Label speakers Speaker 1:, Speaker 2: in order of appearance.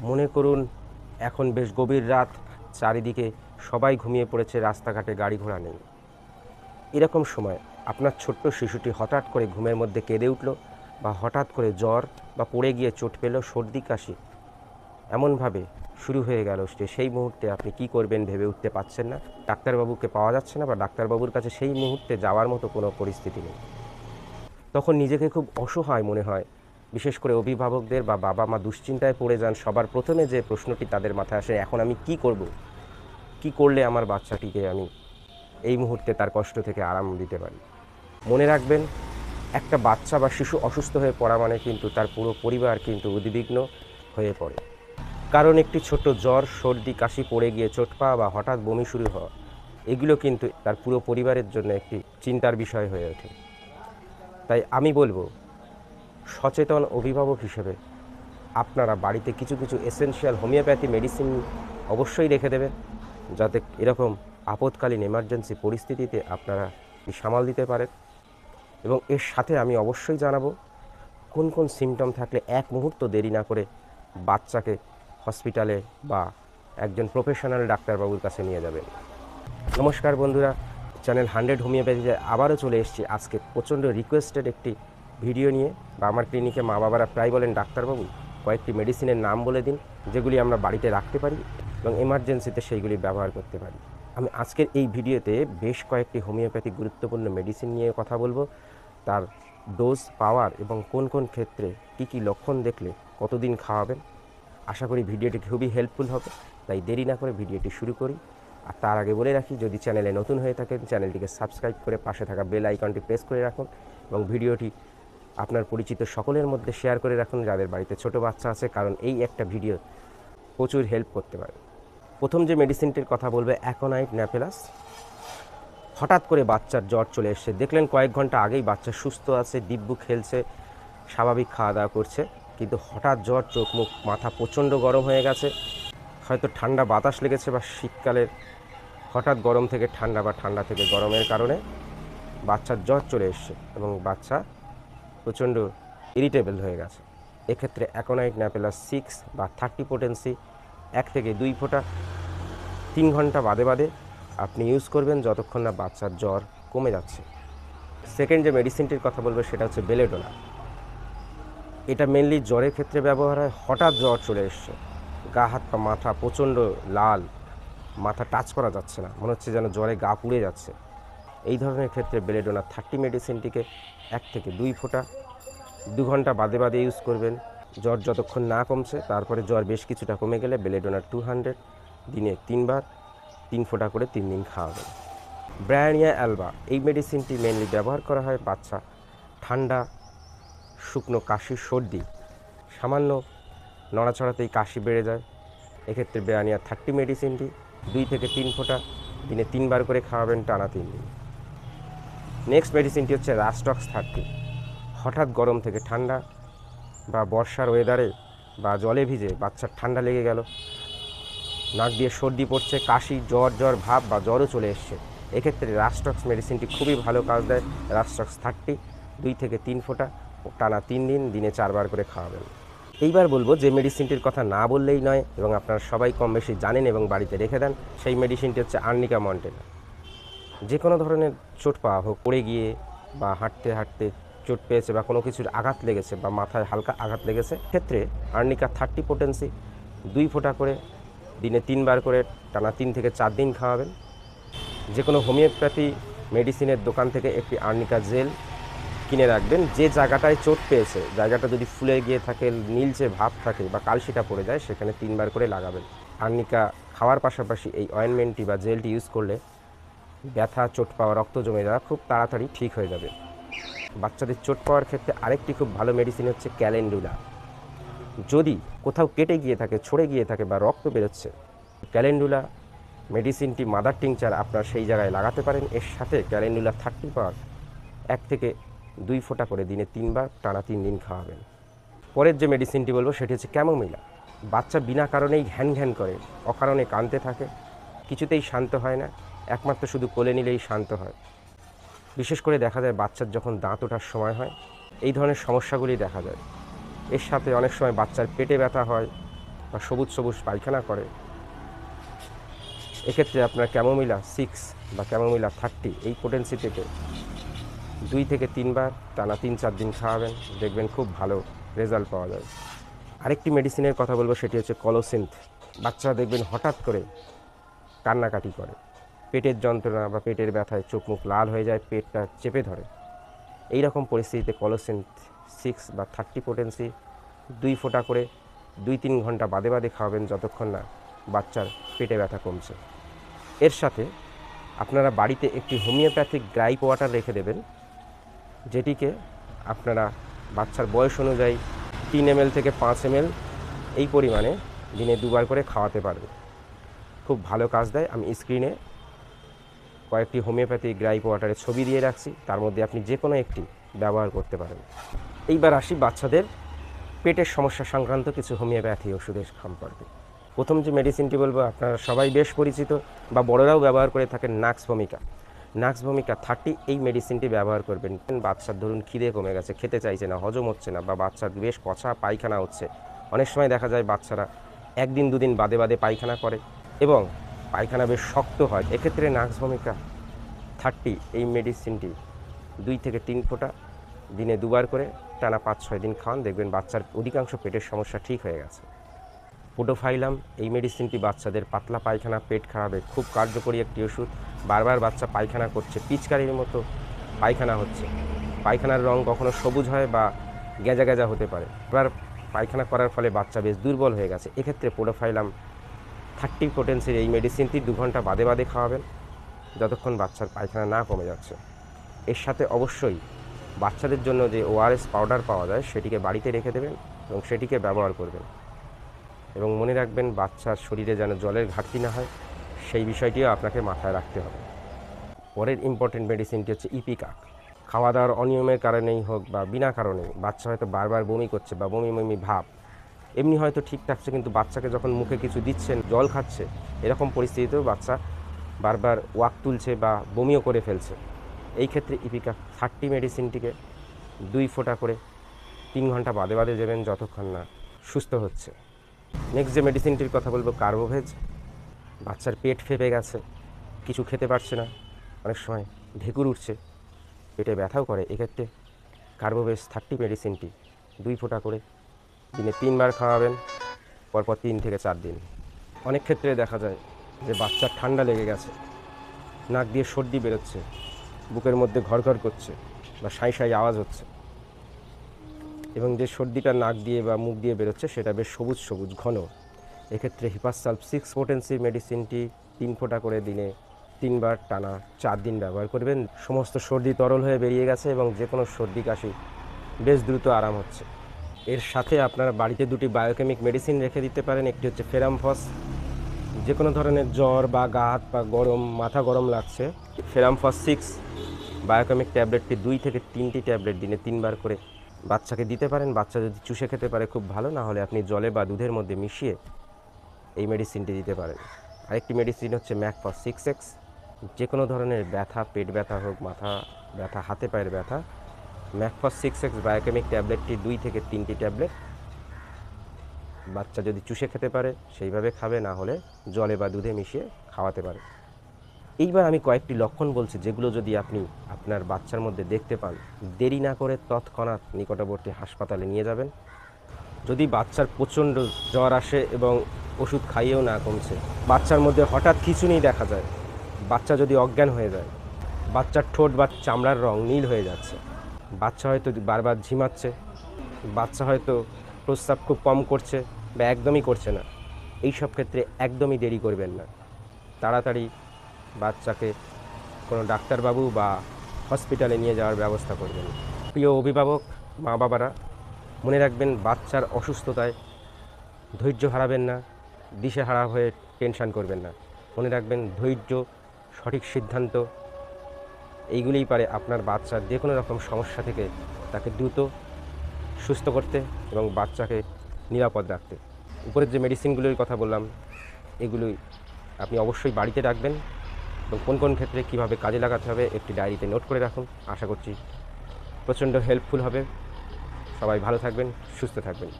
Speaker 1: মনে করুন এখন বেশ গভীর রাত, চারিদিকে সবাই ঘুমিয়ে পড়েছে, রাস্তাঘাটে গাড়ি ঘোড়া নেই। এরকম সময় আপনার ছোট্ট শিশুটি হঠাৎ করে ঘুমের মধ্যে কেঁদে উঠল, বা হঠাৎ করে জ্বর বা পড়ে গিয়ে চোট পেল, সর্দি কাশি এমনভাবে শুরু হয়ে গেল যে সেই মুহূর্তে আপনি কি করবেন ভেবে উঠতে পারছেন না। ডাক্তারবাবুকে পাওয়া যাচ্ছে না, বা ডাক্তারবাবুর কাছে সেই মুহূর্তে যাওয়ার মতো কোনো পরিস্থিতি নেই। তখন নিজেকে খুব অসহায় মনে হয়। বিশেষ করে অভিভাবকদের বা বাবা মা দুশ্চিন্তায় পড়ে যান। সবার প্রথমে যে প্রশ্নটি তাদের মাথায় আসে, এখন আমি কি করব, কি করলে আমার বাচ্চাটিকে আমি এই মুহূর্তে তার কষ্ট থেকে আরাম দিতে পারি। মনে রাখবেন, একটা বাচ্চা বা শিশু অসুস্থ হয়ে পড়া মানে কিন্তু তার পুরো পরিবার কিন্তু উদ্বিগ্ন হয়ে পড়ে। কারণ একটি ছোট জ্বর, সর্দি, কাশি, পড়ে গিয়ে চোট পাওয়া বা হঠাৎ বমি শুরু হওয়া, এগুলো কিন্তু তার পুরো পরিবারের জন্য একটি চিন্তার বিষয় হয়ে ওঠে। তাই আমি বলবো, সচেতন অভিভাবক হিসেবে আপনারা বাড়িতে কিছু কিছু এসেনশিয়াল হোমিওপ্যাথি মেডিসিন অবশ্যই রেখে দেবেন, যাতে এরকম আপৎকালীন এমার্জেন্সি পরিস্থিতিতে আপনারা সামাল দিতে পারেন। এবং এর সাথে আমি অবশ্যই জানাবো কোন কোন সিমটম থাকলে এক মুহূর্ত দেরি না করে বাচ্চাকে হসপিটালে বা একজন প্রফেশনাল ডাক্তারবাবুর কাছে নিয়ে যাবেন। নমস্কার বন্ধুরা, চ্যানেল 100 হোমিওপ্যাথিতে আবারও চলে এসেছি আজকে প্রচণ্ড রিকোয়েস্টেড একটি ভিডিও নিয়ে। বা আমার ক্লিনিকে মা বাবারা প্রায় বলেন, ডাক্তারবাবু কয়েকটি মেডিসিনের নাম বলে দিন যেগুলি আমরা বাড়িতে রাখতে পারি এবং এমার্জেন্সিতে সেইগুলি ব্যবহার করতে পারি। আমি আজকের এই ভিডিওতে বেশ কয়েকটি হোমিওপ্যাথিক গুরুত্বপূর্ণ মেডিসিন নিয়ে কথা বলবো, তার ডোজ, পাওয়ার এবং কোন কোন ক্ষেত্রে কী কী লক্ষণ দেখলে কতদিন খাওয়াবেন। আশা করি ভিডিওটি খুবই হেল্পফুল হবে। তাই দেরি না করে ভিডিওটি শুরু করি। আর তার আগে বলে রাখি, যদি চ্যানেলে নতুন হয়ে থাকেন চ্যানেলটিকে সাবস্ক্রাইব করে পাশে থাকা বেল আইকনটি প্রেস করে রাখুন এবং ভিডিওটি আপনার পরিচিত সকলের মধ্যে শেয়ার করে রাখুন যাদের বাড়িতে ছোট বাচ্চা আছে, কারণ এই একটা ভিডিও প্রচুর হেল্প করতে পারে। প্রথম যে মেডিসিনটির কথা বলবে, অ্যাকোনাইট ন্যাপেলাস। হঠাৎ করে বাচ্চার জ্বর চলে এসছে, দেখলেন কয়েক ঘন্টা আগেই বাচ্চা সুস্থ আছে, দিব্যু খেলছে, স্বাভাবিক খাওয়া দাওয়া করছে, কিন্তু হঠাৎ জ্বর, চোখ মুখ মাথা প্রচণ্ড গরম হয়ে গেছে। হয়তো ঠান্ডা বাতাস লেগেছে বা শীতকালের হঠাৎ গরম থেকে ঠান্ডা বা ঠান্ডা থেকে গরমের কারণে বাচ্চার জ্বর চলে এসছে এবং বাচ্চা প্রচণ্ড ইরিটেবল হয়ে গেছে। এক্ষেত্রে অ্যাকোনাইট ন্যাপেলাস 6 বা 30 পোটেন্সি 1 থেকে 2 ফোঁটা 3 ঘন্টা বাদে বাদে আপনি ইউজ করবেন, যতক্ষণ না বাচ্চার জ্বর কমে যাচ্ছে। সেকেন্ড যে মেডিসিনটির কথা বলবো সেটা হচ্ছে বেলেডোনা। এটা মেনলি জ্বরের ক্ষেত্রে ব্যবহার হয়। হঠাৎ জ্বর চলে এসছে, গা হাত পা মাথা প্রচণ্ড লাল, মাথা টাচ করা যাচ্ছে না, মনে হচ্ছে যেন জ্বরে গা পুড়ে যাচ্ছে, এই ধরনের ক্ষেত্রে বেলেডোনা 30 মেডিসিনটিকে 1 থেকে 2 ফোঁটা 2 ঘন্টা বাদে বাদে ইউজ করবেন। জ্বর যতক্ষণ না কমছে, তারপরে জ্বর বেশ কিছুটা কমে গেলে বেলেডোনা 200 দিনে 3 বার 3 ফোঁটা করে 3 দিন খাওয়াবেন। ব্রায়ানিয়া অ্যালবা, এই মেডিসিনটি মেনলি ব্যবহার করা হয় বাচ্চা ঠান্ডা, শুকনো কাশি, সর্দি, সামান্য নড়াচড়াতেই কাশি বেড়ে যায়। এক্ষেত্রে ব্রায়ানিয়া 30 মেডিসিনটি 2 থেকে 3 ফোঁটা দিনে 3 বার করে খাওয়াবেন টানা 3 দিন। নেক্সট মেডিসিনটি হচ্ছে রাস্টক্স 30। হঠাৎ গরম থেকে ঠান্ডা বা বর্ষার ওয়েদারে বা জলে ভিজে বাচ্চার ঠান্ডা লেগে গেল, নাক দিয়ে সর্দি পড়ছে, কাশি, জ্বর জ্বর ভাব বা জ্বরও চলে এসছে, এক্ষেত্রে রাস্টক্স মেডিসিনটি খুবই ভালো কাজ দেয়। রাস্টক্স 30 2 থেকে 3 ফোঁটা টানা 3 দিন দিনে 4 বার করে খাওয়াবেন। এইবার বলবো যে মেডিসিনটির কথা না বললেই নয় এবং আপনারা সবাই কম বেশি জানেন এবং বাড়িতে রেখে দেন, সেই মেডিসিনটি হচ্ছে আর্নিকা মন্টেনা। যে কোনো ধরনের চোট পাওয়া হোক, পড়ে গিয়ে বা হাঁটতে হাঁটতে চোট পেয়েছে বা কোনো কিছুর আঘাত লেগেছে বা মাথায় হালকা আঘাত লেগেছে, ক্ষেত্রে আর্নিকা 30 পোটেন্সি 2 ফোঁটা করে দিনে 3 বার করে টানা 3 থেকে 4 দিন খাওয়াবেন। যে কোনো হোমিওপ্যাথি মেডিসিনের দোকান থেকে একটি আর্নিকা জেল কিনে রাখবেন। যে জায়গাটায় চোট পেয়েছে, জায়গাটা যদি ফুলে গিয়ে থাকে, নীলচে ভাব থাকে বা কালশিটা পড়ে যায়, সেখানে 3 বার করে লাগাবেন। আর্নিকা খাওয়ার পাশাপাশি এই অয়েনমেন্টটি বা জেলটি ইউজ করলে ব্যথা, চোট পাওয়া, রক্ত জমে যাওয়া খুব তাড়াতাড়ি ঠিক হয়ে যাবে। বাচ্চাদের চোট পাওয়ার ক্ষেত্রে আরেকটি খুব ভালো মেডিসিন হচ্ছে ক্যালেন্ডুলা। যদি কোথাও কেটে গিয়ে থাকে, ছড়ে গিয়ে থাকে বা রক্ত বেরোচ্ছে, ক্যালেন্ডুলা মেডিসিনটি মাদার টিংচার আপনার সেই জায়গায় লাগাতে পারেন। এর সাথে ক্যালেন্ডুলা 30 পাওয়ার 1 থেকে 2 ফোঁটা করে দিনে 3 বার টানা 3 দিন খাওয়াবেন। পরের যে মেডিসিনটি বলবো সেটি হচ্ছে ক্যামোমিলা। বাচ্চা বিনা কারণেই ঘ্যান ঘ্যান করে, অকারণে কাঁদতে থাকে, কিছুতেই শান্ত হয় না, একমাত্র শুধু কোলে নিলেই শান্ত হয়। বিশেষ করে দেখা যায় বাচ্চার যখন দাঁত ওঠার সময় হয়, এই ধরনের সমস্যাগুলি দেখা যায়। এর সাথে অনেক সময় বাচ্চার পেটে ব্যথা হয়, বা সবুজ সবুজ পায়খানা করে, এক্ষেত্রে আপনার ক্যামোমিলা 6 বা ক্যামোমিলা 30 এই পোটেন্সি থেকে 2 থেকে 3 বার টানা 3-4 দিন খাওয়াবেন, দেখবেন খুব ভালো রেজাল্ট পাওয়া যায়। আরেকটি মেডিসিনের কথা বলবো, সেটি হচ্ছে কলোসিন্থ। বাচ্চারা দেখবেন হঠাৎ করে কান্নাকাটি করে, পেটের যন্ত্রণা বা পেটের ব্যথায় চোখ মুখ লাল হয়ে যায়, পেটটা চেপে ধরে। এই রকম পরিস্থিতিতে কলোসিন্থ 6 বা 30 পোটেন্সি 2 ফোঁটা করে 2-3 ঘন্টা বাদে বাদে খাওয়াবেন, যতক্ষণ না বাচ্চার পেটে ব্যথা কমছে। এর সাথে আপনারা বাড়িতে একটি হোমিওপ্যাথিক গ্রাইপ ওয়াটার রেখে দেবেন, যেটিকে আপনারা বাচ্চার বয়স অনুযায়ী 3 ml থেকে 5 ml এই পরিমাণে দিনে 2 বার করে খাওয়াতে পারবে। খুব ভালো কাজ দেয়। আমি স্ক্রিনে কয়েকটি হোমিওপ্যাথিক গ্রাইপ ওয়াটারের ছবি দিয়ে রাখছি, তার মধ্যে আপনি যে কোনো একটি ব্যবহার করতে পারেন। এইবার আসি বাচ্চাদের পেটের সমস্যা সংক্রান্ত কিছু হোমিওপ্যাথি ওষুধের সম্পর্কে। প্রথম যে মেডিসিনটি বলবো আপনারা সবাই বেশ পরিচিত বা বড়রাও ব্যবহার করে থাকেন, নাক্স ভূমিকা। নাক্স ভূমিকা 30 এই মেডিসিনটি ব্যবহার করবেন। বাচ্চার ধরুন খিদে কমে গেছে, খেতে চাইছে না, হজম হচ্ছে না, বা বাচ্চার বেশ কষা পায়খানা হচ্ছে। অনেক সময় দেখা যায় বাচ্চারা 1 দিন 2 দিন বাদে বাদে পায়খানা করে এবং পায়খানা বেশ শক্ত হয়। এক্ষেত্রে নাক্স ভূমিকা 30 এই মেডিসিনটি 2 থেকে 3 ফোঁটা দিনে 2 বার করে টানা 5-6 দিন খাওয়ান, দেখবেন বাচ্চার অধিকাংশ পেটের সমস্যা ঠিক হয়ে গেছে। পোডোফাইলাম এই মেডিসিনটি বাচ্চাদের পাতলা পায়খানা, পেট খারাপে খুব কার্যকরী একটি ওষুধ। বারবার বাচ্চা পায়খানা করছে, পিচকারির মতো পায়খানা হচ্ছে, পায়খানার রং কখনো সবুজ হয় বা গেজা গেজা হতে পারে। এবার পায়খানা করার ফলে বাচ্চা বেশ দুর্বল হয়ে গেছে। এক্ষেত্রে পোডোফাইলাম 30 পোটেন্সির এই মেডিসিনটি 2 ঘন্টা বাদে বাদে খাওয়াবেন, যতক্ষণ বাচ্চার পায়খানা না কমে যাচ্ছে। এর সাথে অবশ্যই বাচ্চাদের জন্য যে ওআরএস পাউডার পাওয়া যায় সেটিকে বাড়িতে রেখে দেবেন এবং সেটিকে ব্যবহার করবেন। এবং মনে রাখবেন বাচ্চার শরীরে যেন জলের ঘাটতি না হয়, সেই বিষয়টিও আপনাকে মাথায় রাখতে হবে। পরের ইম্পর্টেন্ট মেডিসিনটি হচ্ছে ইপিকাক। খাওয়া দাওয়ার অনিয়মের কারণেই হোক বা বিনা কারণে বাচ্চা হয়তো বারবার বমি করছে বা বমি বমি ভাব, এমনি হয়তো ঠিক থাকছে, কিন্তু বাচ্চাকে যখন মুখে কিছু দিচ্ছেন, জল খাচ্ছে, এরকম পরিস্থিতিতেও বাচ্চা বারবার ওয়াক তুলছে বা বমিও করে ফেলছে। এই ক্ষেত্রে ইপিকাক 30 মেডিসিনটিকে 2 ফোঁটা করে 3 ঘন্টা বাদে বাদে দেবেন, যতক্ষণ না সুস্থ হচ্ছে। নেক্সট যে মেডিসিনটির কথা বলবো কার্বোভেজ। বাচ্চার পেট ফেপে গেছে, কিছু খেতে পারছে না, অনেক সময় ঢেকুর উঠছে, পেটে ব্যথাও করে। এক্ষেত্রে কার্বোভেজ 30 মেডিসিনটি 2 ফোঁটা করে দিনে 3 বার খাওয়াবেন, পরপর 3 থেকে 4 দিন। অনেক ক্ষেত্রে দেখা যায় যে বাচ্চার ঠান্ডা লেগে গেছে, নাক দিয়ে সর্দি বেরোচ্ছে, বুকের মধ্যে ঘরঘর করছে বা সাঁই সাঁই আওয়াজ হচ্ছে, এবং যে সর্দিটা নাক দিয়ে বা মুখ দিয়ে বেরোচ্ছে সেটা বেশ সবুজ সবুজ ঘন। এক্ষেত্রে হিপাসাল্প 6 পোটেন্সি মেডিসিনটি 3 ফোঁটা করে দিনে 3 বার টানা 4 দিন ব্যবহার করবেন। সমস্ত সর্দি তরল হয়ে বেরিয়ে গেছে এবং যে কোনো সর্দি কাশি বেশ দ্রুত আরাম হচ্ছে। এর সাথে আপনারা বাড়িতে 2টি বায়োকেমিক মেডিসিন রেখে দিতে পারেন। একটি হচ্ছে ফেরামফস, যে কোনো ধরনের জ্বর বা গা হাত পা গরম, মাথা গরম লাগছে, ফেরামফস 6 বায়োকেমিক ট্যাবলেটটি 2 থেকে 3টি ট্যাবলেট দিনে 3 বার করে বাচ্চাকে দিতে পারেন। বাচ্চা যদি চুষে খেতে পারে খুব ভালো, না হলে আপনি জলে বা দুধের মধ্যে মিশিয়ে এই মেডিসিনটি দিতে পারেন। আরেকটি মেডিসিন হচ্ছে ম্যাকফস 6X, যে কোনো ধরনের ব্যথা, পেট ব্যথা হোক, মাথা ব্যথা, হাতে পায়ের ব্যথা, ম্যাকফস 6X বায়োকেমিক ট্যাবলেটটি 2 থেকে 3টি ট্যাবলেট বাচ্চা যদি চুষে খেতে পারে সেইভাবে খাবে, না হলে জলে বা দুধে মিশিয়ে খাওয়াতে পারে। এইবার আমি কয়েকটি লক্ষণ বলছি, যেগুলো যদি আপনি আপনার বাচ্চার মধ্যে দেখতে পান, দেরি না করে তৎক্ষণাৎ নিকটবর্তী হাসপাতালে নিয়ে যাবেন। যদি বাচ্চার প্রচণ্ড জ্বর আসে এবং ওষুধ খাইয়েও না কমছে, বাচ্চার মধ্যে হঠাৎ খিঁচুনি দেখা যায়, বাচ্চা যদি অজ্ঞান হয়ে যায়, বাচ্চার ঠোঁট বা চামড়ার রং নীল হয়ে যাচ্ছে, বাচ্চা হয়তো বারবার ঝিমাচ্ছে, বাচ্চা হয়তো প্রস্রাব খুব কম করছে বা একদমই করছে না, এই সব ক্ষেত্রে একদমই দেরি করবেন না। তাড়াতাড়ি বাচ্চাকে কোনো ডাক্তারবাবু বা হসপিটালে নিয়ে যাওয়ার ব্যবস্থা করবেন। প্রিয় অভিভাবক, মা বাবারা, মনে রাখবেন বাচ্চার অসুস্থতায় ধৈর্য হারাবেন না, দিশেহারা হয়ে টেনশন করবেন না। মনে রাখবেন ধৈর্য, সঠিক সিদ্ধান্ত, এইগুলিই পারে আপনার বাচ্চার যে কোনো রকম সমস্যা থেকে তাকে দ্রুত সুস্থ করতে এবং বাচ্চাকে নিরাপদ রাখতে। উপরের যে মেডিসিনগুলির কথা বললাম, এগুলোই আপনি অবশ্যই বাড়িতে রাখবেন এবং কোন কোন ক্ষেত্রে কীভাবে কাজে লাগাতে হবে একটি ডায়েরিতে নোট করে রাখুন। আশা করছি প্রচণ্ড হেল্পফুল হবে। সবাই ভালো থাকবেন, সুস্থ থাকবেন।